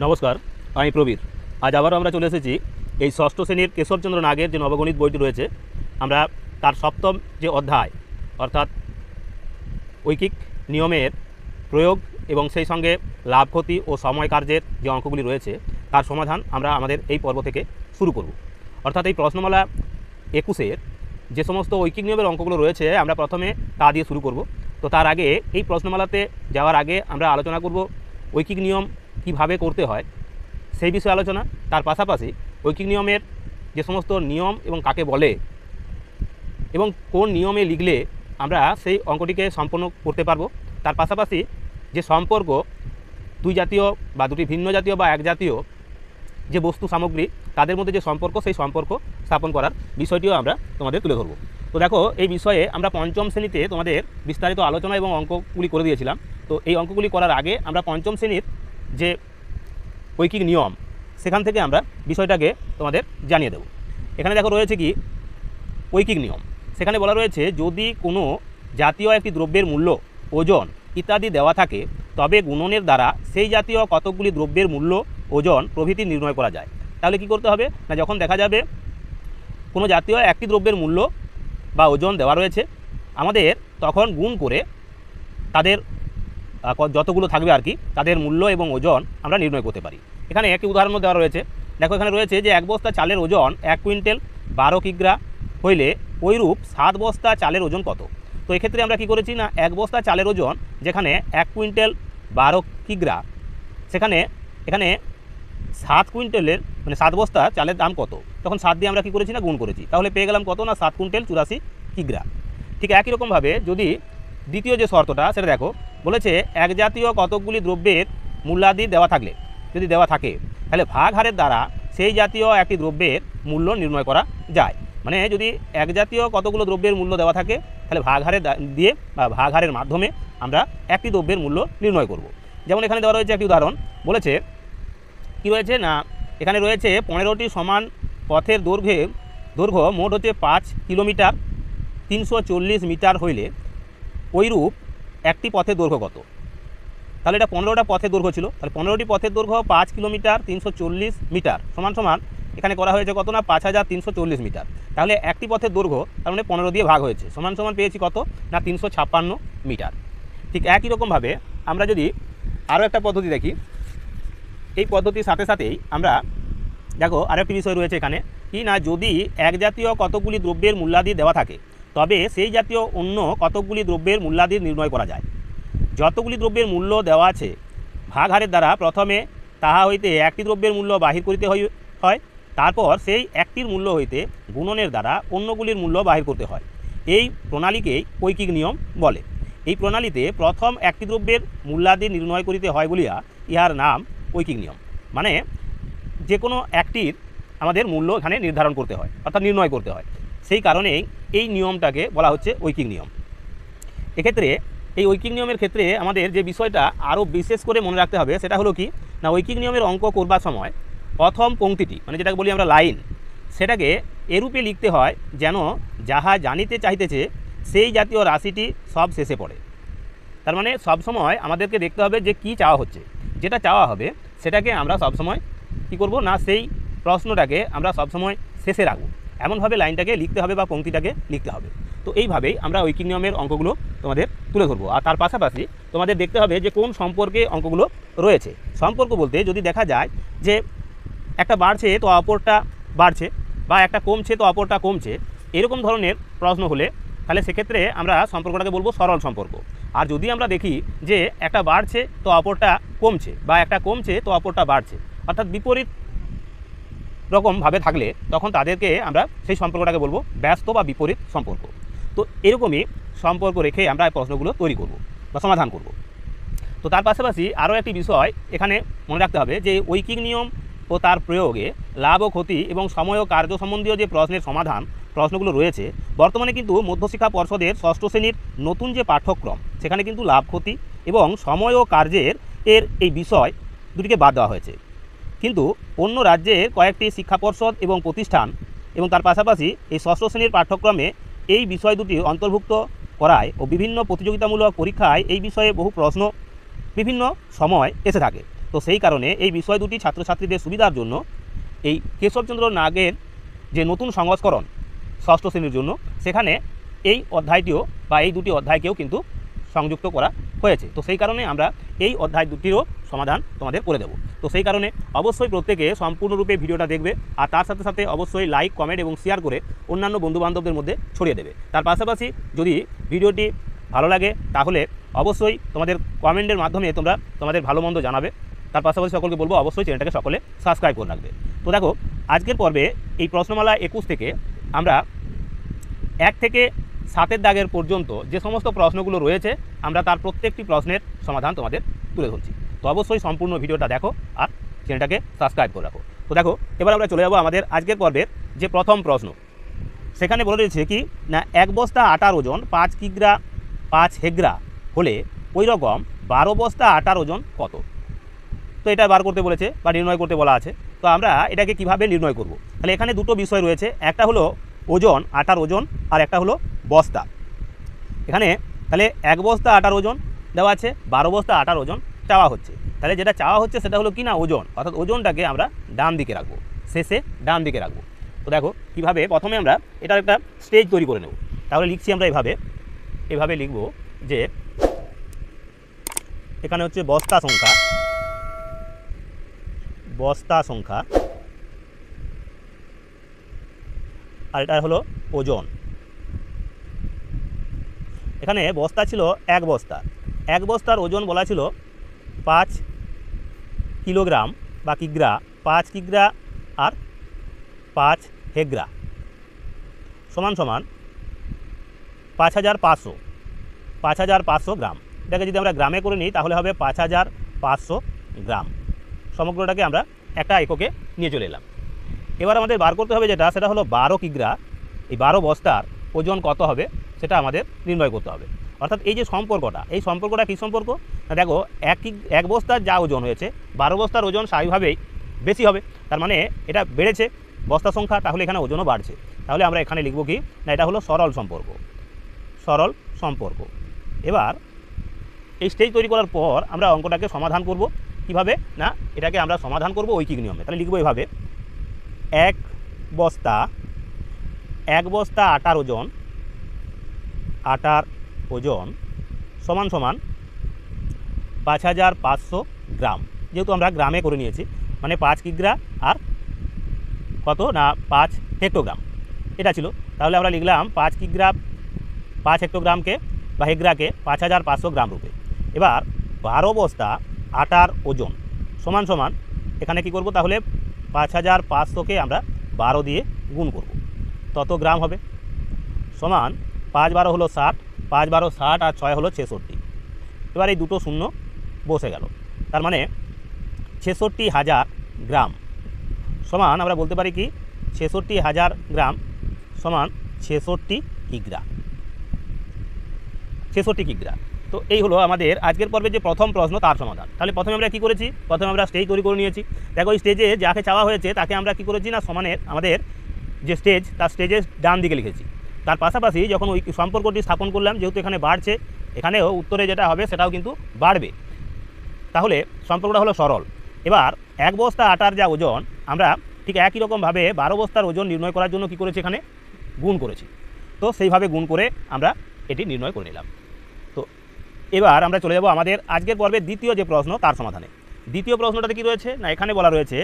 নমস্কার, আমি প্রবীর। আজ আবারও আমরা চলে এসেছি এই ষষ্ঠ শ্রেণীর কেশবচন্দ্র নাগের যে নবগণিত বইটি রয়েছে, আমরা তার সপ্তম যে অধ্যায় অর্থাৎ ঐকিক নিয়মের প্রয়োগ এবং সেই সঙ্গে লাভ ক্ষতি ও সময় কার্যের যে অঙ্কগুলি রয়েছে তার সমাধান আমরা আমাদের এই পর্ব থেকে শুরু করব। অর্থাৎ এই প্রশ্নমালা 21-এর যে সমস্ত ঐকিক নিয়মের অঙ্কগুলো রয়েছে আমরা প্রথমে তা দিয়ে শুরু করব। তো তার আগে এই প্রশ্নমালাতে যাওয়ার আগে আমরা আলোচনা করব ঐকিক নিয়ম কিভাবে করতে হয় সেই বিষয়ে আলোচনা। তার পাশাপাশি ঐকিক নিয়মের যে সমস্ত নিয়ম এবং কাকে বলে এবং কোন নিয়মে লিখলে আমরা সেই অঙ্কটিকে সম্পন্ন করতে পারবো, তার পাশাপাশি যে সম্পর্ক দুই জাতীয় বা দুটি ভিন্ন জাতীয় বা এক জাতীয় যে বস্তু সামগ্রী তাদের মধ্যে যে সম্পর্ক সেই সম্পর্ক স্থাপন করার বিষয়টিও আমরা তোমাদের তুলে ধরবো। তো দেখো, এই বিষয়ে আমরা পঞ্চম শ্রেণীতে তোমাদের বিস্তারিত আলোচনা এবং অঙ্কগুলি করে দিয়েছিলাম। তো এই অঙ্কগুলি করার আগে আমরা পঞ্চম শ্রেণীর যে ঐকিক নিয়ম সেখান থেকে আমরা বিষয়টাকে তোমাদের জানিয়ে দেব। এখানে দেখো রয়েছে কি ঐকিক নিয়ম। সেখানে বলা রয়েছে, যদি কোনো জাতীয় একটি দ্রব্যের মূল্য, ওজন ইত্যাদি দেওয়া থাকে তবে গুণনের দ্বারা সেই জাতীয় কতকগুলি দ্রব্যের মূল্য, ওজন প্রভৃতি নির্ণয় করা যায়। তাহলে কি করতে হবে না, যখন দেখা যাবে কোনো জাতীয় একটি দ্রব্যের মূল্য বা ওজন দেওয়া রয়েছে, আমাদের তখন গুণ করে তাদের যতগুলো থাকবে আর কি তাদের মূল্য এবং ওজন আমরা নির্ণয় করতে পারি। এখানে একটি উদাহরণ দেওয়া রয়েছে। দেখো, এখানে রয়েছে যে 1 বস্তা চালের ওজন 1 কুইন্টাল 12 কিগ্রা হইলে ওইরূপ 7 বস্তা চালের ওজন কত। তো এক্ষেত্রে আমরা কি করেছি না, 1 বস্তা চালের ওজন যেখানে 1 কুইন্টাল 12 কিগ্রা, সেখানে এখানে 7 কুইন্টালের মানে 7 বস্তা চালের দাম কত, তখন 7 দিয়ে আমরা কি করেছি না গুণ করেছি, তাহলে পেয়ে গেলাম কত না 7 কুইন্টাল 84 কিগ্রা। ঠিক একই রকমভাবে যদি দ্বিতীয় যে শর্তটা সেটা দেখো, বলেছে এক জাতীয় কতকগুলি দ্রব্যের মূল্যাদি দেওয়া থাকলে, যদি দেওয়া থাকে তাহলে ভাগ হারের দ্বারা সেই জাতীয় একটি দ্রব্যের মূল্য নির্ণয় করা যায়। মানে যদি এক জাতীয় কতগুলো দ্রব্যের মূল্য দেওয়া থাকে তাহলে ভাগ হারে দিয়ে বা ভাগ হারের মাধ্যমে আমরা একটি দ্রব্যের মূল্য নির্ণয় করব। যেমন এখানে দেওয়া রয়েছে একটি উদাহরণ, বলেছে কি রয়েছে না, এখানে রয়েছে 15টি সমান পথের দৈর্ঘ্য মোট হচ্ছে 5 কিলোমিটার 340 মিটার হইলে ওইরূপ একটি পথের দৈর্ঘ্য কত। তাহলে এটা 15টা পথের দৈর্ঘ্য ছিল, তাহলে 15টি পথের দৈর্ঘ্য 5 কিলোমিটার 340 মিটার সমান সমান এখানে করা হয়েছে কত না 5340 মিটার। তাহলে একটি পথের দৈর্ঘ্য তার মানে 15 দিয়ে ভাগ হয়েছে, সমান সমান পেয়েছি কত না 356 মিটার। ঠিক একই রকমভাবে আমরা যদি আরও একটা পদ্ধতি দেখি, এই পদ্ধতির সাথে সাথেই আমরা দেখো আরেকটি বিষয় রয়েছে এখানে কি না, যদি এক জাতীয় কতকগুলি দ্রব্যের মূল্যাদি দেওয়া থাকে তবে সেই জাতীয় অন্য কতকগুলি দ্রব্যের মূল্যাদি নির্ণয় করা যায়। যতগুলি দ্রব্যের মূল্য দেওয়া আছে ভাগ হারের দ্বারা প্রথমে তাহা হইতে একটি দ্রব্যের মূল্য বাহির করিতে হয়, তারপর সেই একটির মূল্য হইতে গুণনের দ্বারা অন্যগুলির মূল্য বাহির করতে হয়। এই প্রণালীকেই ঐকিক নিয়ম বলে। এই প্রণালীতে প্রথম একটি দ্রব্যের মূল্যাদি নির্ণয় করিতে হয় বলিয়া ইহার নাম ঐকিক নিয়ম। মানে যে কোনো একটির আমাদের মূল্য এখানে নির্ধারণ করতে হয় অর্থাৎ নির্ণয় করতে হয়, সেই কারণেই এই নিয়মটাকে বলা হচ্ছে ঐকিক নিয়ম। এক্ষেত্রে এই ঐকিক নিয়মের ক্ষেত্রে আমাদের যে বিষয়টা আরও বিশেষ করে মনে রাখতে হবে সেটা হলো কি না, ঐকিক নিয়মের অঙ্ক করবার সময় প্রথম পংক্তিটি মানে যেটাকে বলি আমরা লাইন, সেটাকে এরূপে লিখতে হয় যেন যাহা জানিতে চাইতেছে সেই জাতীয় রাশিটি সব শেষে পড়ে। তার মানে সবসময় আমাদেরকে দেখতে হবে যে কি চাওয়া হচ্ছে, যেটা চাওয়া হবে সেটাকে আমরা সবসময় কী করব না, সেই প্রশ্নটাকে আমরা সবসময় শেষে রাখবো, এমনভাবে লাইনটাকে লিখতে হবে বা পংক্তিটাকে লিখতে হবে। তো এইভাবেই আমরা ঐকিক নিয়মের অঙ্কগুলো তোমাদের তুলে ধরবো। আর তার পাশাপাশি তোমাদের দেখতে হবে যে কোন সম্পর্কে অঙ্কগুলো রয়েছে। সম্পর্ক বলতে যদি দেখা যায় যে একটা বাড়ছে তো অপরটা বাড়ছে, বা একটা কমছে তো অপরটা কমছে, এরকম ধরনের প্রশ্ন হলে তাহলে সেক্ষেত্রে আমরা সম্পর্কটাকে বলবো সরল সম্পর্ক। আর যদি আমরা দেখি যে একটা বাড়ছে তো অপরটা কমছে, বা একটা কমছে তো অপরটা বাড়ছে, অর্থাৎ বিপরীত রকমভাবে থাকলে তখন তাদেরকে আমরা সেই সম্পর্কটাকে বলবো ব্যস্ত বা বিপরীত সম্পর্ক। তো এরকমই সম্পর্ক রেখে আমরা এই প্রশ্নগুলো তৈরি করব বা সমাধান করব। তো তার পাশাপাশি আরও একটি বিষয় এখানে মনে রাখতে হবে যে ঐকিক নিয়ম ও তার প্রয়োগে লাভ ও ক্ষতি এবং সময় ও কার্য সম্বন্ধীয় যে প্রশ্নের সমাধান প্রশ্নগুলো রয়েছে, বর্তমানে কিন্তু মধ্যশিক্ষা পর্ষদের ষষ্ঠ শ্রেণীর নতুন যে পাঠ্যক্রম সেখানে কিন্তু লাভ ক্ষতি এবং সময় ও কার্যের এই বিষয় দুটিকে বাদ দেওয়া হয়েছে। কিন্তু অন্য রাজ্যের কয়েকটি শিক্ষা পর্ষদ এবং প্রতিষ্ঠান এবং তার পাশাপাশি এই ষষ্ঠ শ্রেণীর পাঠ্যক্রমে এই বিষয় দুটি অন্তর্ভুক্ত করায় ও বিভিন্ন প্রতিযোগিতামূলক পরীক্ষায় এই বিষয়ে বহু প্রশ্ন বিভিন্ন সময় এসে থাকে। তো সেই কারণে এই বিষয় দুটি ছাত্রছাত্রীদের সুবিধার জন্য এই কেশবচন্দ্র নাগের যে নতুন সংস্করণ ষষ্ঠ শ্রেণীর জন্য, সেখানে এই অধ্যায়টিও বা এই দুটি অধ্যায়কেও কিন্তু সংযুক্ত করা হয়েছে। তো সেই কারণে আমরা এই অধ্যায় দুটিরও সমাধান তোমাদের করে দেব। তো সেই কারণে অবশ্যই প্রত্যেকে সম্পূর্ণরূপে ভিডিওটা দেখবে, আর তার সাথে সাথে অবশ্যই লাইক, কমেন্ট এবং শেয়ার করে অন্যান্য বন্ধুবান্ধবদের মধ্যে ছড়িয়ে দেবে। তার পাশাপাশি যদি ভিডিওটি ভালো লাগে তাহলে অবশ্যই তোমাদের কমেন্টের মাধ্যমে তোমরা তোমাদের ভালো মন্দ জানাবে। তার পাশাপাশি সকলকে বলবো অবশ্যই চ্যানেলটাকে সকলে সাবস্ক্রাইব করে রাখবে। তো দেখো, আজকের পর্বে এই প্রশ্নমালা 21 থেকে আমরা 1 থেকে 7 দাগের পর্যন্ত যে সমস্ত প্রশ্নগুলো রয়েছে আমরা তার প্রত্যেকটি প্রশ্নের সমাধান তোমাদের তুলে ধরছি। তো অবশ্যই সম্পূর্ণ ভিডিওটা দেখো আর চ্যানেলটাকে সাবস্ক্রাইব করে রাখো। তো দেখো, এবার আমরা চলে যাবো আমাদের আজকের পর্বের যে প্রথম প্রশ্ন। সেখানে বলে রয়েছে কি না, 1 বস্তা আটার ওজন 5 কিগ্রা 5 হেক্রা হলে ওই রকম 12 বস্তা আটার ওজন কত? তো এটা বার করতে বলেছে বা নির্ণয় করতে বলা আছে। তো আমরা এটাকে কিভাবে নির্ণয় করব? তাহলে এখানে দুটো বিষয় রয়েছে, একটা হলো ওজন, আটার ওজন, আর একটা হলো বস্তা। এখানে তাহলে 1 বস্তা আটার ওজন দেওয়া আছে, 12 বস্তা আটার ওজন চাওয়া হচ্ছে। তাহলে যেটা চাওয়া হচ্ছে সেটা হলো কি না ওজন, অর্থাৎ ওজনটাকে আমরা ডান দিকে রাখবো, শেষে ডান দিকে রাখবো। তো দেখো কীভাবে, প্রথমে আমরা এটার একটা স্টেজ তৈরি করে নেব। তাহলে লিখছি আমরা এভাবে লিখব যে এখানে হচ্ছে বস্তা সংখ্যা, আর এটা হলো ওজন। এখানে বস্তা ছিল 1 বস্তা, 1 বস্তার ওজন বলা ছিল 5 কিলোগ্রাম বা কিগ্রা, 5 কিগ্রা আর 5 হেক্রা সমান সমান 5500 গ্রাম। এটাকে যদি আমরা গ্রামে করে নিই তাহলে হবে 5500 গ্রাম। সমগ্রটাকে আমরা একটা এককে নিয়ে চলে এলাম। এবার আমাদের বার করতে হবে যেটা, সেটা হলো 12 কিগ্রা। এই 12 বস্তার ওজন কত হবে সেটা আমাদের নির্ণয় করতে হবে। অর্থাৎ এই যে সম্পর্কটা, এই সম্পর্কটা কী সম্পর্ক না, দেখো 1 বস্তার যা ওজন হয়েছে 12 বস্তার ওজন স্বাভাবিকভাবেই বেশি হবে, তার মানে এটা বেড়েছে বস্তা সংখ্যা, তাহলে এখানে ওজনও বাড়ছে। তাহলে আমরা এখানে লিখব কি না, এটা হলো সরল সম্পর্ক। এবার এই স্টেজ তৈরি করার পর আমরা অঙ্কটাকে সমাধান করব কিভাবে না, এটাকে আমরা সমাধান করব ঐকিক নিয়মে। তাহলে লিখব এভাবে, 1 বস্তা আটার ওজন সমান সমান 5500 গ্রাম। যেহেতু আমরা গ্রামে করে নিয়েছি, মানে 5 কিগ্রা আর কত না 5 হেক্টোগ্রাম এটা ছিল। তাহলে আমরা লিখলাম 5 কিগ্রা 5 হেক্টোগ্রামকে বা হেক্রাকে 5500 গ্রাম রূপে। এবার 12 বস্তা আটার ওজন সমান সমান, এখানে কি করব, তাহলে 5500কে আমরা 12 দিয়ে গুণ করব, তত গ্রাম হবে, সমান 5 12 হলো 60, 5 12 60 আর 6 হলো 66। এবার এই দুটো শূন্য বসে গেল, তার মানে 66,000 গ্রাম সমান আমরা বলতে পারি কি 66,000 গ্রাম সমান 66 কিগ্রা। তো এই হলো আমাদের আজকের পর্বে যে প্রথম প্রশ্ন, তার সমাধান। তাহলে প্রথমে আমরা কি করেছি, প্রথমে আমরা স্টেজ তৈরি করে নিয়েছি। দেখো এই স্টেজে যাকে চাওয়া হয়েছে তাকে আমরা কি করেছি না, সমানের আমাদের যে স্টেজ, তার স্টেজের ডান দিকে লিখেছি। তার পাশাপাশি যখন ওই সম্পর্কটি স্থাপন করলাম, যেহেতু এখানে বাড়ছে, এখানেও উত্তরে যেটা হবে সেটাও কিন্তু বাড়বে, তাহলে সম্পর্কটা হলো সরল। এবার 1 বস্তা আটার যা ওজন, আমরা ঠিক একই রকমভাবে 12 বস্তার ওজন নির্ণয় করার জন্য কি করেছি, এখানে গুণ করেছি। তো সেইভাবে গুণ করে আমরা এটি নির্ণয় করে নিলাম। তো এবার আমরা চলে যাব আমাদের আজকের পর্বের দ্বিতীয় যে প্রশ্ন, তার সমাধানে। দ্বিতীয় প্রশ্নটাতে কি রয়েছে না, এখানে বলা রয়েছে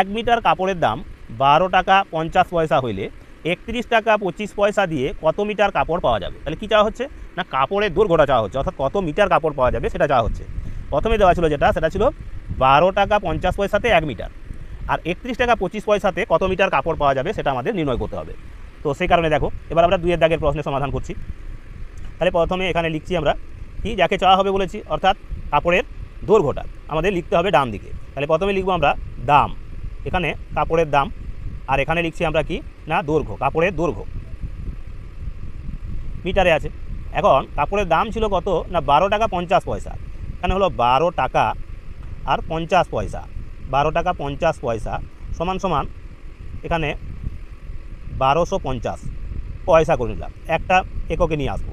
1 মিটার কাপড়ের দাম 12 টাকা 50 পয়সা হইলে 31 টাকা 25 পয়সা দিয়ে কত মিটার কাপড় পাওয়া যাবে? তাহলে কী চাওয়া হচ্ছে না, কাপড়ের দৈর্ঘ্যটা চাওয়া হচ্ছে, অর্থাৎ কত মিটার কাপড় পাওয়া যাবে সেটা চাওয়া হচ্ছে। প্রথমে দেওয়া ছিল যেটা, সেটা ছিল 12 টাকা 50 পয়সাতে 1 মিটার, আর 31 টাকা 25 পয়সাতে কত মিটার কাপড় পাওয়া যাবে সেটা আমাদের নির্ণয় করতে হবে। তো সেই কারণে দেখো এবার আমরা 2 দাগের প্রশ্নের সমাধান করছি। তাহলে প্রথমে এখানে লিখছি আমরা কি, যাকে চাওয়া হবে বলেছি, অর্থাৎ কাপড়ের দৈর্ঘ্যটা আমাদের লিখতে হবে ডান দিকে। তাহলে প্রথমে লিখবো আমরা দাম, এখানে কাপড়ের দাম, আর এখানে লিখছি আমরা কি না দৈর্ঘ্য, কাপড়ের দৈর্ঘ্য মিটারে আছে। এখন কাপড়ের দাম ছিল কত না 12 টাকা 50 পয়সা, এখানে হলো 12 টাকা আর 50 পয়সা, 12 টাকা 50 পয়সা সমান সমান এখানে 1250 পয়সা করে নিলাম, একটা এককে নিয়ে আসবো।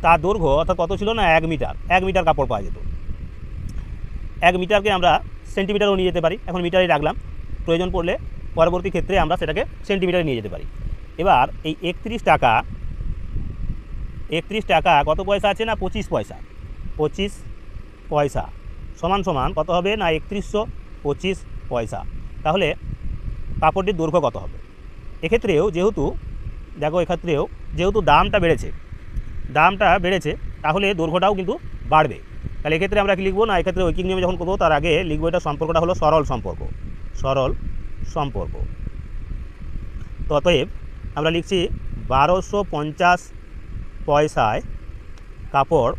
তার দৈর্ঘ্য অর্থাৎ কত ছিল না 1 মিটার, 1 মিটার কাপড় পাওয়া যেত। 1 মিটারকে আমরা সেন্টিমিটারও নিয়ে যেতে পারি, এখন মিটারে রাখলাম, প্রয়োজন পড়লে পরবর্তী ক্ষেত্রে আমরা সেটাকে সেন্টিমিটারে নিয়ে যেতে পারি। এবার এই 31 টাকা কত পয়সা আছে না 25 পয়সা, 25 পয়সা সমান সমান কত হবে না 3125 পয়সা। তাহলে কাপড়টির দৈর্ঘ্য কত হবে? এক্ষেত্রেও যেহেতু দেখো যেহেতু দামটা বেড়েছে তাহলে দৈর্ঘ্যটাও কিন্তু বাড়বে। তাহলে এক্ষেত্রে আমরা কি লিখবো না, এক্ষেত্রে ঐকিক নিয়মে যখন করবো তার আগে লিখবো এটা সম্পর্কটা হলো সরল সম্পর্ক। তো অতএব আমরা লিখছি 1250 পয়সায় কাপড়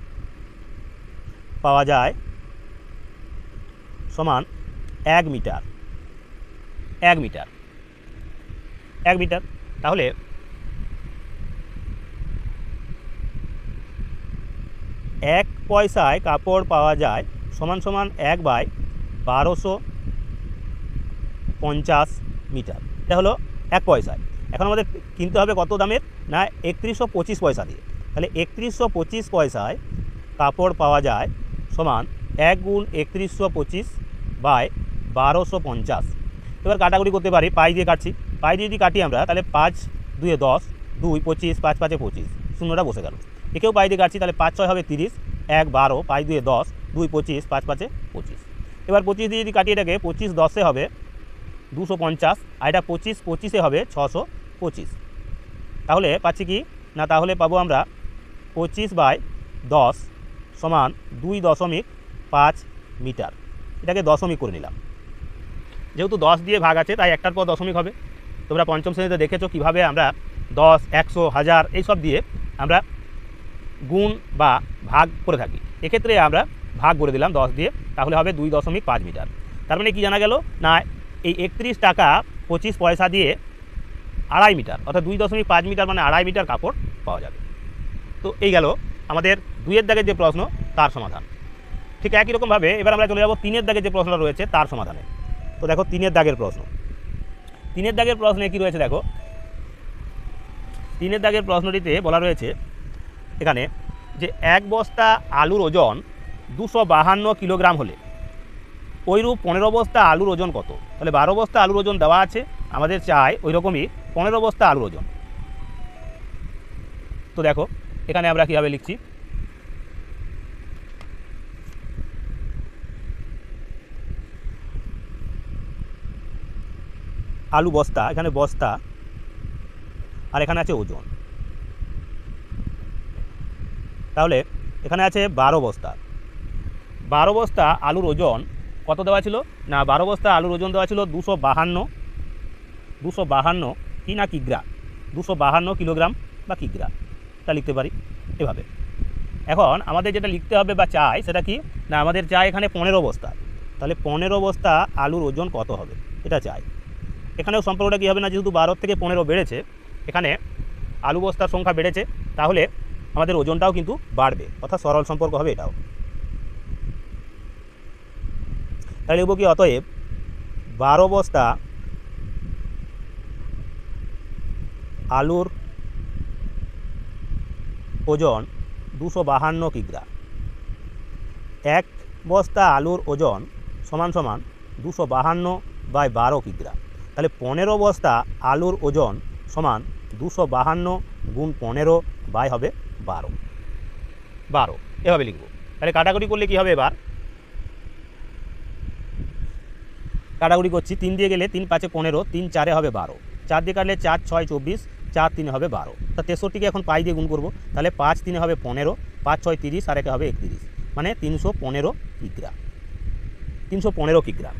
পাওয়া যায় সমান 1 মিটার। তাহলে 1 পয়সায় কাপড় পাওয়া যায় সমান সমান 1/1250 মিটার। এটা হলো 1 পয়সায়। এখন আমাদের কিনতে হবে কত দামের না 3125 পয়সা দিয়ে। তাহলে 3125 পয়সায় কাপড় পাওয়া যায় সমান 1 গুণ 3125/1250। এবার কাটাকুটি করতে পারি, পাই দিয়ে কাটছি, পাই দিয়ে যদি কাটি আমরা তাহলে 5 2 10, 2 25, 5 5 25, শূন্যটা বসে গেল। একেও পাই দিয়ে কাটছি, তাহলে 5 6 হবে 30, 1 12, পাই 2 10, 2 25, 5 5 25। এবার 25 দিয়ে যদি কাটি এটাকে 25 10 হবে 250, আর এটা 25 25 হবে 625। তাহলে পাচ্ছি কি না, তাহলে পাবো আমরা 25/10 সমান 2.5 মিটার। এটাকে দশমিক করে নিলাম, যেহেতু 10 দিয়ে ভাগ আছে তাই একটার পর দশমিক হবে। তোমরা পঞ্চম শ্রেণীতে দেখেছো কীভাবে আমরা 10 100 1000 এইসব দিয়ে আমরা গুণ বা ভাগ করে থাকি। এক্ষেত্রে আমরা ভাগ করে দিলাম 10 দিয়ে, তাহলে হবে 2.5 মিটার। তার মানে কি জানা গেল না, এই 31 টাকা 25 পয়সা দিয়ে 2.5 মিটার, অর্থাৎ 2.5 মিটার মানে 2.5 মিটার কাপড় পাওয়া যাবে। তো এই গেল আমাদের 2-এর দাগের যে প্রশ্ন তার সমাধান। ঠিক একই রকমভাবে এবার আমরা চলে যাব 3-এর দাগের যে প্রশ্নটা রয়েছে তার সমাধানে। তো দেখো 3-এর দাগের প্রশ্নে কি রয়েছে দেখো, 3-এর দাগের প্রশ্নটিতে বলা রয়েছে এখানে যে 1 বস্তা আলুর ওজন 252 কিলোগ্রাম হলে ওইরূপ 15 বস্তা আলুর ওজন কত? তাহলে 12 বস্তা আলুর ওজন দেওয়া আছে, আমাদের চাই ওই রকমই 15 বস্তা আলুর ওজন। তো দেখো এখানে আমরা কীভাবে লিখছি, আলু বস্তা, এখানে বস্তা আর এখানে আছে ওজন। তাহলে এখানে আছে 12 বস্তা আলুর ওজন কত দেওয়া ছিল না, 12 বস্তা আলুর ওজন দেওয়া ছিল 252 কি না কিগ্রা, 252 কিলোগ্রাম বা কিগ্রা। তা লিখতে পারি এভাবে। এখন আমাদের যেটা লিখতে হবে বা চাই সেটা কি না, আমাদের চাই এখানে 15 বস্তা। তাহলে 15 বস্তা আলুর ওজন কত হবে এটা চাই। এখানেও সম্পর্কটা কী হবে না, যেহেতু 12 থেকে 15 বেড়েছে, এখানে আলু বস্তার সংখ্যা বেড়েছে, তাহলে আমাদের ওজনটাও কিন্তু বাড়বে, অর্থাৎ সরল সম্পর্ক হবে এটাও। তাহলে লিখব কি, অতএব 12 বস্তা আলুর ওজন 252 কিগ্রা। 1 বস্তা আলুর ওজন সমান সমান 252/12 কিগ্রা। তাহলে 15 বস্তা আলুর ওজন সমান 252 গুণ 15 বাই হবে 12 এভাবে লিখব। তাহলে কাটাকুটি করলে কি হবে, এবার কাটাকুটি করছি, 3 দিয়ে গেলে 3 5 15, 3 4 হবে 12, 4 দিয়ে কাটলে 4 6 24, 4 3 হবে 12। তা 63কে এখন পাই দিয়ে গুণ করব, তাহলে 5 3 হবে 15, 5 6 30 আর 1 হবে 31, মানে 315 কিগ্রা। 315 কিগ্রা,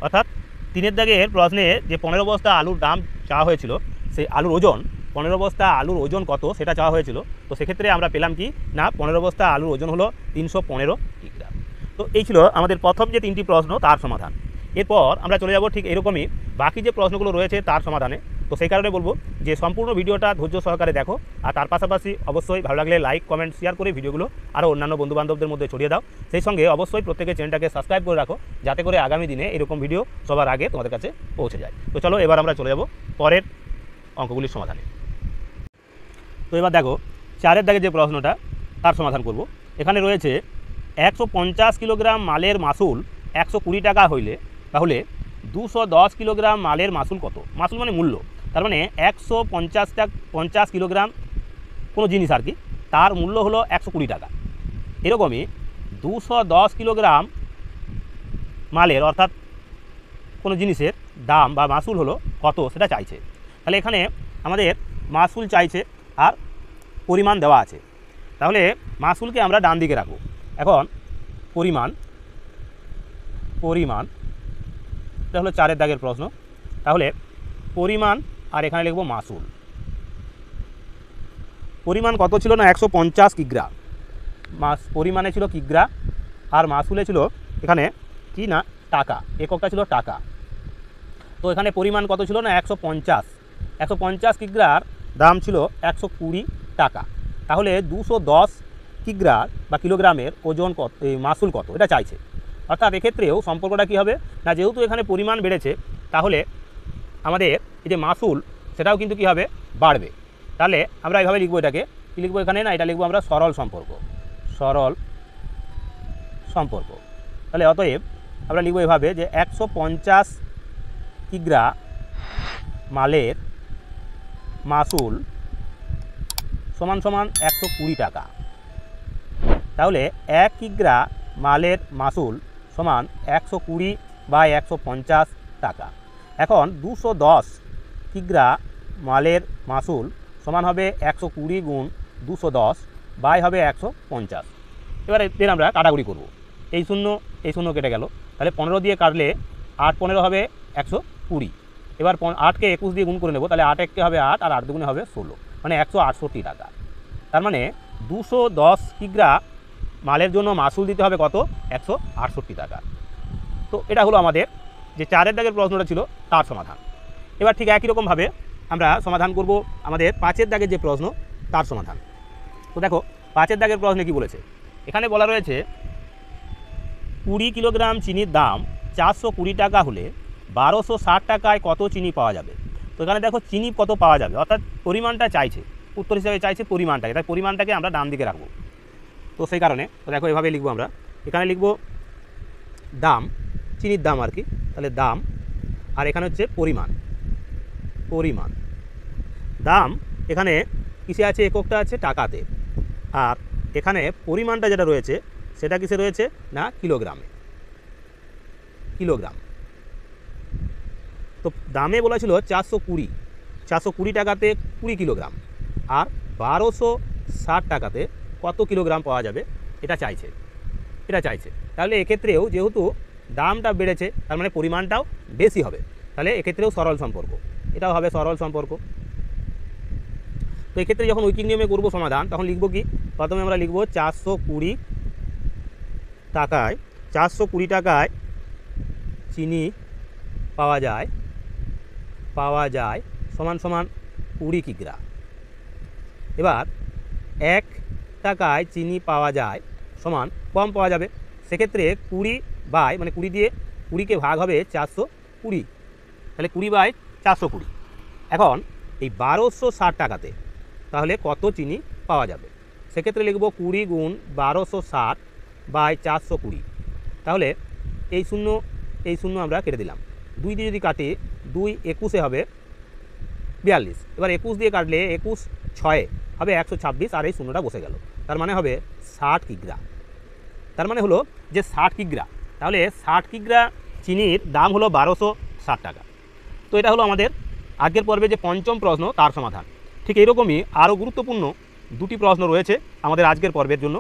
অর্থাৎ 3-এর দাগের প্রশ্নে যে 15 বস্তা আলুর দাম চাওয়া হয়েছিল, সেই আলুর ওজন 15 বস্তা আলুর ওজন কত সেটা চাওয়া হয়েছিল। তো সেক্ষেত্রে আমরা পেলাম কি না, 15 বস্তা আলুর ওজন হলো 315 কিগ্রা। তো এই ছিল আমাদের প্রথম যে 3টি প্রশ্ন তার সমাধান। এরপর আমরা চলে যাব ঠিক এরকমই বাকি যে প্রশ্নগুলো রয়েছে তার সমাধানে। তো সেই কারণে বলবো যে সম্পূর্ণ ভিডিওটা ধৈর্য সহকারে দেখো, আর তার পাশাপাশি অবশ্যই ভালো লাগলে লাইক কমেন্ট শেয়ার করে ভিডিওগুলো আরও অন্যান্য বন্ধুবান্ধবদের মধ্যে ছড়িয়ে দাও। সেই সঙ্গে অবশ্যই প্রত্যেকের চ্যানেলটাকে সাবস্ক্রাইব করে রাখো, যাতে করে আগামী দিনে এরকম ভিডিও সবার আগে তোমাদের কাছে পৌঁছে যায়। তো চলো এবার আমরা চলে যাব পরের অঙ্কগুলির সমাধানে। তো এবার দেখো 4-এর দাগের যে প্রশ্নটা তার সমাধান করব। এখানে রয়েছে 150 কিলোগ্রাম মালের মাসুল 120 টাকা হইলে তাহলে 210 কিলোগ্রাম মালের মাসুল কত? মাসুল মানে মূল্য, তার মানে 150 কিলোগ্রাম কোনো জিনিস আর কি, তার মূল্য হলো 120 টাকা। এরকমই 210 কিলোগ্রাম মালের অর্থাৎ কোনো জিনিসের দাম বা মাসুল হলো কত সেটা চাইছে। তাহলে এখানে আমাদের মাসুল চাইছে আর পরিমাণ দেওয়া আছে, তাহলে মাসুলকে আমরা ডান দিকে রাখব। এখন পরিমাণ এটা হলো 4 দাগের প্রশ্ন, তাহলে পরিমাণ আর এখানে লিখব মাসুল। পরিমাণ কত ছিল না 150 কিগ্রা, পরিমাণে ছিল কিগ্রা আর মাসুলে ছিল এখানে কি না টাকা, এককটা ছিল টাকা। তো এখানে পরিমাণ কত ছিল না 150 কিগ্রার দাম ছিল 120 টাকা। তাহলে 210 কিগ্রার বা কিলোগ্রামের ওজন কত, এই মাসুল কত এটা চাইছে। অর্থাৎ এক্ষেত্রেও সম্পর্কটা কী হবে না, যেহেতু এখানে পরিমাণ বেড়েছে তাহলে আমাদের এই যে মাসুল সেটাও কিন্তু কী হবে বাড়বে। তাহলে আমরা এইভাবে লিখবো, এটাকে কী লিখবো এখানে না, এটা লিখবো আমরা সরল সম্পর্ক। তাহলে অতএব আমরা লিখবো এভাবে যে 150 কিগ্রা মালের মাসুল সমান 120 টাকা। তাহলে 1 কিগ্রা মালের মাসুল সমান 120/150 টাকা। এখন 210 কিগ্রা মালের মাসুল সমান হবে 120 গুণ 210 বাই হবে 150। এবারে এর আমরা কাটাকুটি করব, এই শূন্য কেটে গেল, তাহলে 15 দিয়ে কাটলে 8 15 হবে 120। এবার 8কে 21 দিয়ে গুণ করে নেব, তাহলে 8 1 হবে 8 আর 8 দুগুণে হবে 16, মানে 168 টাকা। তার মানে 210 কিগ্রা মালের জন্য মাসুল দিতে হবে কত, 168 টাকা। তো এটা হলো আমাদের যে 4 দাগের প্রশ্নটা ছিল তার সমাধান। এবার ঠিক একই রকমভাবে আমরা সমাধান করব আমাদের 5 দাগের যে প্রশ্ন তার সমাধান। তো দেখো 5 দাগের প্রশ্নে কি বলেছে, এখানে বলা রয়েছে 20 কিলোগ্রাম চিনির দাম 420 টাকা হলে 1260 টাকায় কত চিনি পাওয়া যাবে। তো এখানে দেখো চিনি কত পাওয়া যাবে, অর্থাৎ পরিমাণটা চাইছে, উত্তর হিসাবে চাইছে পরিমাণটাকে, তাই পরিমাণটাকে আমরা ডান দিকে রাখবো। তো সেই কারণে তো দেখো এভাবে লিখবো আমরা, এখানে লিখবো দাম, চিনির দাম আর কি, তাহলে দাম, আর এখানে হচ্ছে পরিমাণ। দাম এখানে কিসে আছে, এককটা আছে টাকাতে, আর এখানে পরিমাণটা যেটা রয়েছে সেটা কিসে রয়েছে না কিলোগ্রাম। তো দামে বলা ছিল 420 টাকাতে 20 কিলোগ্রাম, আর 1260 টাকাতে কত কিলোগ্রাম পাওয়া যাবে এটা চাইছে। তাহলে এক্ষেত্রেও যেহেতু দামটা বেড়েছে তার মানে পরিমাণটাও বেশি হবে, তাহলে এক্ষেত্রেও সরল সম্পর্ক, এটাও হবে সরল সম্পর্ক। তো এক্ষেত্রে যখন ঐকিক নিয়মে করব সমাধান তখন লিখব কি, প্রথমে আমরা লিখব 420 টাকায় চিনি পাওয়া যায় সমান 20 কিগ্রা। এবার 1 টাকায় চিনি পাওয়া যায় সমান কম পাওয়া যাবে, সেক্ষেত্রে 20 বাই মানে 20 দিয়ে 20কে ভাগ হবে 420, তাহলে 20/420। এখন এই 1260 টাকাতে তাহলে কত চিনি পাওয়া যাবে, সেক্ষেত্রে লিখব 20 গুণ 1260/420। তাহলে এই শূন্য আমরা কেটে দিলাম, 2 দিয়ে যদি কাটি 2 21 হবে 42, এবার 21 দিয়ে কাটলে 21 6 হবে 126, আর এই শূন্যটা বসে গেল, তার মানে হবে 60 কিগ্রা। তার মানে হলো যে 60 কিগ্রা, তাহলে 60 কিগ্রা চিনির দাম হলো 1260 টাকা। তো এটা হলো আমাদের আজকের পর্বে যে 5ম প্রশ্ন তার সমাধান। ঠিক এরকমই আরও গুরুত্বপূর্ণ 2টি প্রশ্ন রয়েছে আমাদের আজকের পর্বের জন্য,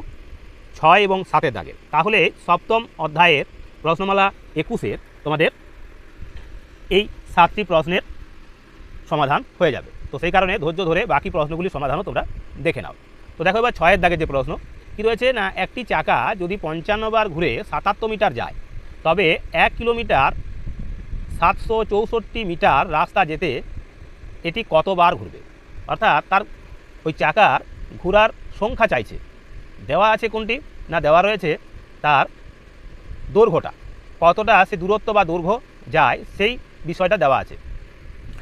6 এবং 7 দাগের। তাহলে 7ম অধ্যায়ের প্রশ্নমালা 21-এর তোমাদের এই 7টি প্রশ্নের সমাধান হয়ে যাবে। তো সেই কারণে ধৈর্য ধরে বাকি প্রশ্নগুলির সমাধানও তোমরা দেখে নাও। তো দেখো এবার 6 দাগের যে প্রশ্ন কী রয়েছে না, একটি চাকা যদি 55 বার ঘুরে 77 মিটার যায় তবে 1 কিলোমিটার 764 মিটার রাস্তা যেতে এটি কতবার ঘুরবে। অর্থাৎ তার ওই চাকার ঘোরার সংখ্যা চাইছে, দেওয়া আছে কোনটি না, দেওয়া রয়েছে তার দৈর্ঘ্যটা, কতটা সে দূরত্ব বা দৈর্ঘ্য যায় সেই বিষয়টা দেওয়া আছে।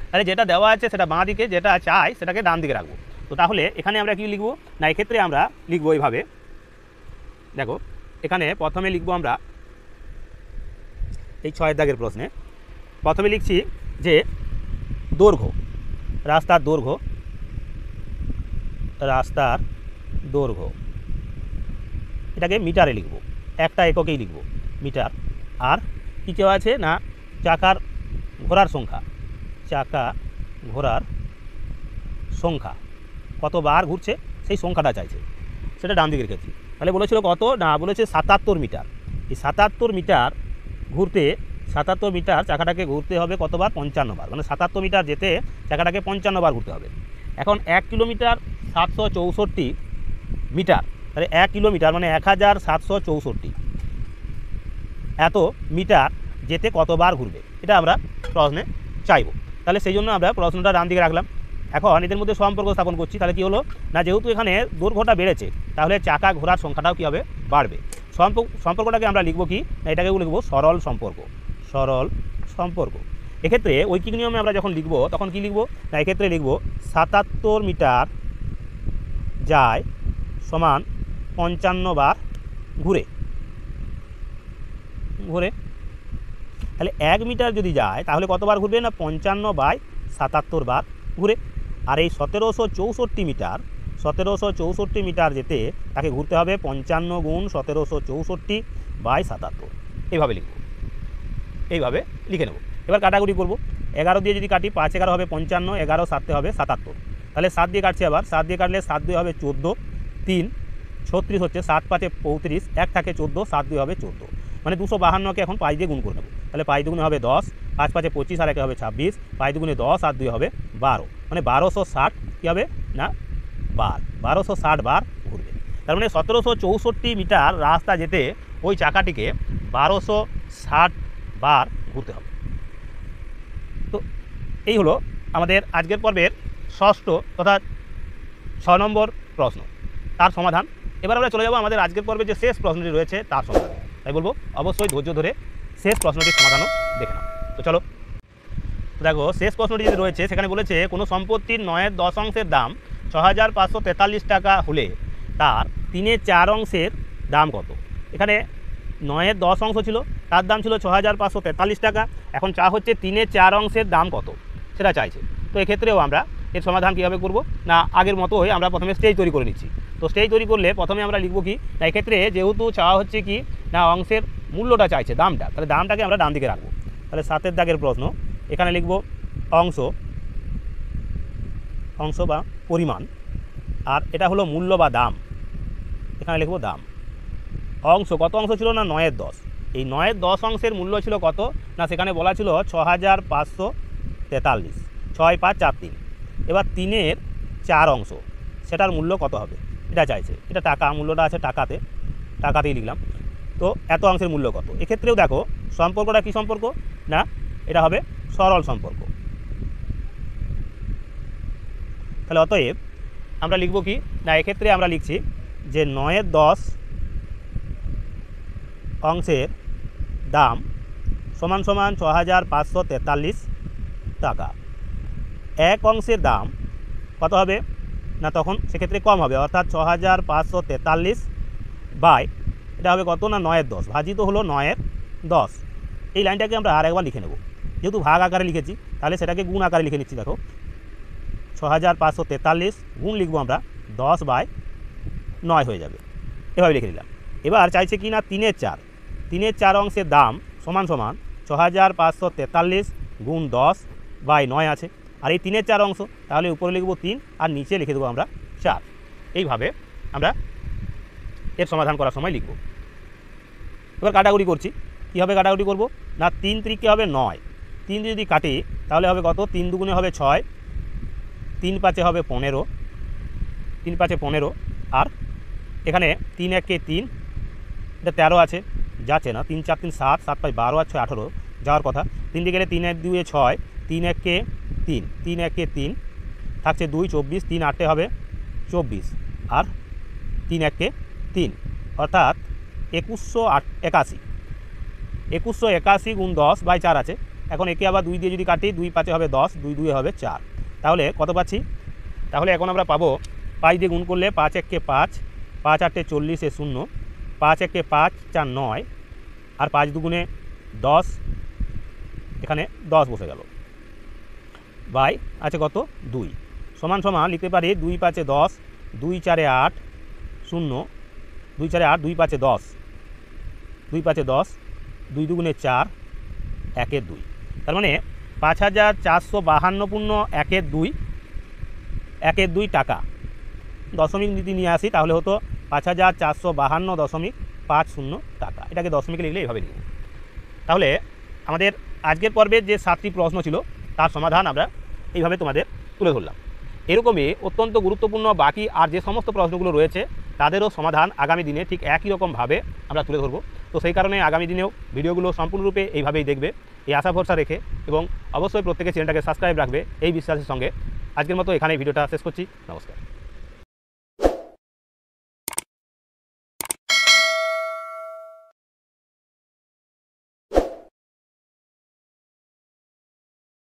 তাহলে যেটা দেওয়া আছে সেটা বাঁ দিকে, যেটা চাই সেটাকে ডান দিকে রাখবো। তো তাহলে এখানে আমরা কি লিখব না, এক্ষেত্রে আমরা লিখবো এইভাবে, দেখো এখানে প্রথমে লিখবো আমরা এই 6 দাগের প্রশ্নে প্রথমে লিখছি যে দৈর্ঘ্য, রাস্তার দৈর্ঘ্য এটাকে মিটারে লিখব, একটা এককেই লিখব মিটার। আর কী কেউ আছে না চাকার ঘোড়ার সংখ্যা কতবার ঘুরছে সেই সংখ্যাটা চাইছে, সেটা ডান দিকের ক্ষেত্রে। তাহলে বলেছিল কত না, বলেছে 77 মিটার। এই 77 মিটার ঘুরতে, 77 মিটার চাকাটাকে ঘুরতে হবে কতবার? 55 বার, মানে 77 মিটার যেতে চাকাটাকে 55 বার ঘুরতে হবে। এখন 1 কিলোমিটার 764 মিটার, তাহলে 1 কিলোমিটার মানে 1764 এত মিটার যেতে কতবার ঘুরবে, এটা আমরা প্রশ্নে চাইব। তাহলে সেই জন্য আমরা প্রশ্নটা ডান দিকে রাখলাম। এখন এদের মধ্যে সম্পর্ক স্থাপন করছি। তাহলে কী হলো না, যেহেতু এখানে দৈর্ঘ্যটা বেড়েছে তাহলে চাকা ঘোরার সংখ্যাটাও কী হবে? বাড়বে। সম্পর্কটাকে আমরা লিখব কি না, এটাকেও লিখব সরল সম্পর্ক। এক্ষেত্রে ঐকিক নিয়মে আমরা যখন লিখব তখন কি লিখব না, এক্ষেত্রে লিখব 77 মিটার যায় সমান 55 বার ঘুরে। তাহলে 1 মিটার যদি যায় তাহলে কতবার ঘুরবে না, 55/77 বার ঘুরে। আর এই 1764 মিটার যেতে তাকে ঘুরতে হবে 55 গুণ 1764/77। এইভাবে লিখে নেব। এবার কাটাকুটি করব। 11 দিয়ে যদি কাটি 5 11 হবে 55, 11 7 হবে 77। তাহলে 7 দিয়ে কাটছি, আবার 7 দিয়ে কাটলে 7 2 হবে 14, 3 36 হচ্ছে, 7 5 35, 1 থাকে 14, 7 2 হবে 14, মানে 252কে এখন 5 দিয়ে গুণ করে নেব। তাহলে 5 দুগুণে হবে 10, 5 5 25 আর 1 হবে 26, 5 দুগুণে 10 আর 2 হবে 12, মানে 1260 কী হবে না বার, 1260 বার ঘুরবে। তার মানে 1764 মিটার রাস্তা যেতে ওই চাকাটিকে 1260 বার ঘুরতে হবে। তো এই হলো আমাদের আজকের পর্বের ষষ্ঠ তথা 6 নম্বর প্রশ্ন, তার সমাধান। এবার আমরা চলে যাব আমাদের আজকের পর্বে যে শেষ প্রশ্নটি রয়েছে তার সমাধান। তাই বলবো অবশ্যই ধৈর্য ধরে শেষ প্রশ্নটির সমাধানও দেখে নাও। তো চলো দেখো, শেষ প্রশ্নটি যেটি রয়েছে সেখানে বলেছে কোনো সম্পত্তির 9/10 অংশের দাম 6543 টাকা হলে তার 3/4 অংশের দাম কত? এখানে 9/10 অংশ ছিল, তার দাম ছিল 6543 টাকা। এখন চা হচ্ছে 3/4 অংশের দাম কত সেটা চাইছে। তো এক্ষেত্রেও আমরা এর সমাধান কীভাবে করব না, আগের মতোই আমরা প্রথমে স্টেজ তৈরি করে নিচ্ছি। তো স্টেজ তৈরি করলে প্রথমে আমরা লিখব কি না, এক্ষেত্রে যেহেতু চাওয়া হচ্ছে কি না অংশের মূল্যটা চাইছে, দামটা, তাহলে দামটাকে আমরা ডান দিকে রাখবো। তাহলে 7 দাগের প্রশ্ন, এখানে লিখব অংশ বা পরিমাণ, আর এটা হলো মূল্য বা দাম, এখানে লিখব দাম। অংশ কত অংশ ছিল না 9/10, এই 9/10 অংশের মূল্য ছিল কত না, সেখানে বলা ছিল 6543, 6543। এবার 3/4 অংশ, সেটার মূল্য কত হবে এটা চাইছে, এটা টাকা, মূল্যটা আছে টাকাতেই লিখলাম। তো এত অংশের মূল্য কত? এক্ষেত্রেও দেখো সম্পর্কটা কি সম্পর্ক না, এটা হবে সরল সম্পর্ক। তাহলে অতএব আমরা লিখব কি না, এক্ষেত্রে আমরা লিখছি যে 9/10 অংশের দাম সমান 6543 টাকা। 1 অংশের দাম কত হবে না, তখন সেক্ষেত্রে কম হবে, অর্থাৎ 6543 বাই এটা হবে কত না 9/10 ভাজিত হলো 9/10। এই লাইনটাকে আমরা আর একবার লিখে নেব, যেহেতু ভাগ আকারে লিখেছি তাহলে সেটাকে গুণ আকারে লিখে নিচ্ছি। দেখো 6543 গুণ লিখবো আমরা 10/9 হয়ে যাবে, এভাবে লিখে নিলাম। এবার চাইছে কি না 3/4 অংশের দাম সমান 6543 গুণ 10/9 আছে, আর এই 3/4 অংশ, তাহলে উপরে লিখব 3 আর নিচে লিখে দেবো আমরা 4। এইভাবে আমরা এর সমাধান করার সময় লিখব। এবার কাটাকুটি করছি, কীভাবে কাটাকুটি করব না, 3 3 হবে 9, 3 যদি কাটি তাহলে হবে কত, 3 দুগুণে হবে 6, 3 5 হবে 15, 3 5 15, আর এখানে 3 1 3, এটা 13 আছে, যাচ্ছে না, 3 4 3 7, 7 5 12 আর 6 18 যাওয়ার কথা। 3 দিয়ে গেলে 3 1 2 6, 3 1 3, 3 1 3 থাকছে 2 24, 3 8 হবে 24, আর 3 1 3, অর্থাৎ 2181 গুণ 10/4 আছে। এখন একে আবার 2 দিয়ে যদি কাটি, 2 5 হবে 10, 2 2 হবে 4, তাহলে কত পাচ্ছি? তাহলে এখন আমরা পাবো 5 দিয়ে গুণ করলে 5 1 5, 5 8 40 0, 5 1 5 4 9, আর 5 দুগুণে 10, এখানে 10 বসে গেল, বাই আছে কত 2, সমান সমান লিখতে পারি 2 5 10, 2 4 8 0, 2 4 8, 2 5 10, 2 5 10, 2 2 4, 1 2, তার মানে 5452.1 2 টাকা। দশমিক নীতি নিয়ে আসি তাহলে হতো 5452.50 টাকা। এটাকে দশমিকে লিখলে এইভাবে লিখব। তাহলে আমাদের আজকের পর্বের যে 7টি প্রশ্ন ছিল তার সমাধান আমরা এইভাবে তোমাদের তুলে ধরলাম। এরকমই অত্যন্ত গুরুত্বপূর্ণ বাকি আর যে সমস্ত প্রশ্নগুলো রয়েছে তাদেরও সমাধান আগামী দিনে ঠিক একই রকমভাবে আমরা তুলে ধরবো। তো সেই কারণে আগামী দিনেও ভিডিওগুলো সম্পূর্ণরূপে এইভাবেই দেখবে, এই আশা ভরসা রেখে, এবং অবশ্যই প্রত্যেকে চ্যানেলটাকে সাবস্ক্রাইব রাখবে এই বিশ্বাসের সঙ্গে আজকের মতো এখানেই ভিডিওটা শেষ করছি। নমস্কার।